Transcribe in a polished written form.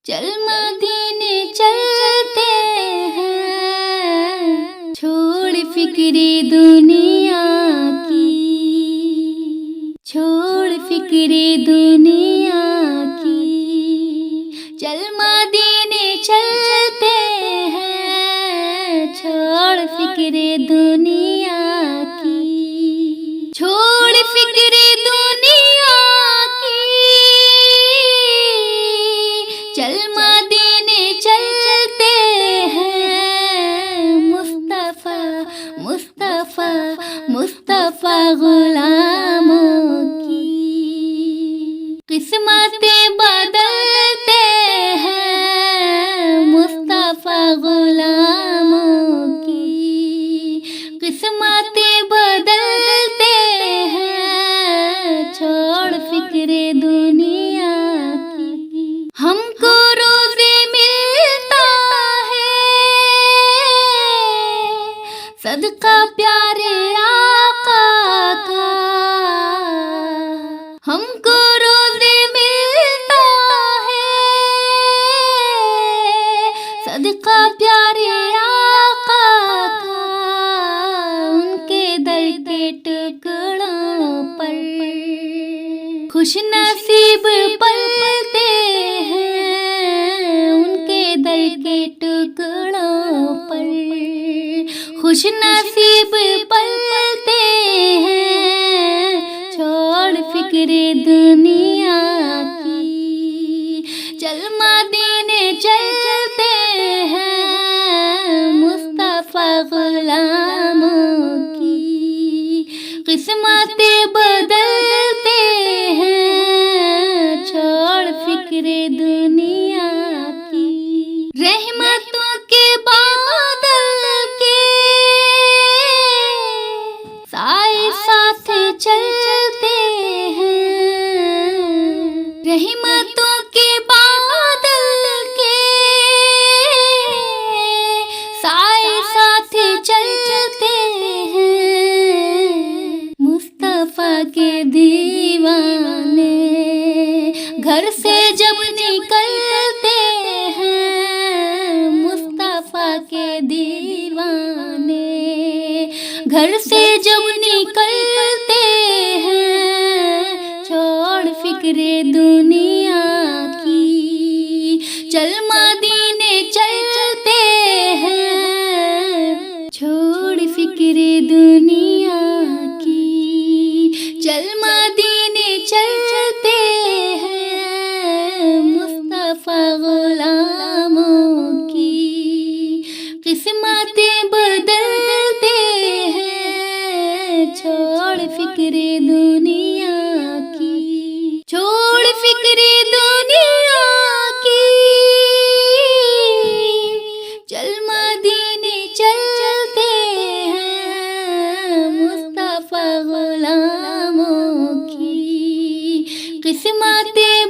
چل مدینے چلتے ہیں، چھوڑ فکر دنیا کی، چھوڑ فکر دنیا کی، چل مدینے چلتے ہیں، چھوڑ فکر دنیا کی، چھوڑ فکر دنیا کی، چل مدینے چلتے ہیں، مصطفیٰ مصطفیٰ مصطفیٰ غلاموں کی قسمتیں بدلتے ہیں، مصطفیٰ غلاموں کی قسمتیں بدلتے ہیں، چھوڑ فکر دنیا کی، ہم کو روزے ملتا ہے صدقہ پیارے آقا کا، ہم کو روزے ملتا ہے صدقہ پیارے آقا کا، ان کے در کے ٹکڑوں پر خوش نصیب پلتے ہیں، ان کے در کے ٹکڑوں پر خوش نصیب پلتے ہیں، چھوڑ فکر دنیا کی، چل مدینے چلتے ہیں، مصطفیٰ غلاموں کی قسمتیں بدلتے ہیں، چھوڑ فکر دنیا کی، رحمتوں کے بادل کے سائے ساتھ چلتے ہیں، رحمتوں کے بادل کے سائے ساتھ چلتے ہیں، مصطفیٰ کے دیوانے گھر سے جب نکلتے ہیں، مصطفیٰ کے دیوانے گھر سے جب نکلتے ہیں، چھوڑ فکر دنیا کی، چل مدینے چلتے ہیں، چھوڑ فکر دنیا کی، چل مدینے چلتے ہیں، مصطفیٰ غلاموں کی قسمتیں بدلتے ہیں، چھوڑ فکر دنیا کی، چھوڑ فکر دنیا کی، چل مدینے چلتے ہیں، مصطفیٰ غلاموں کی قسمتیں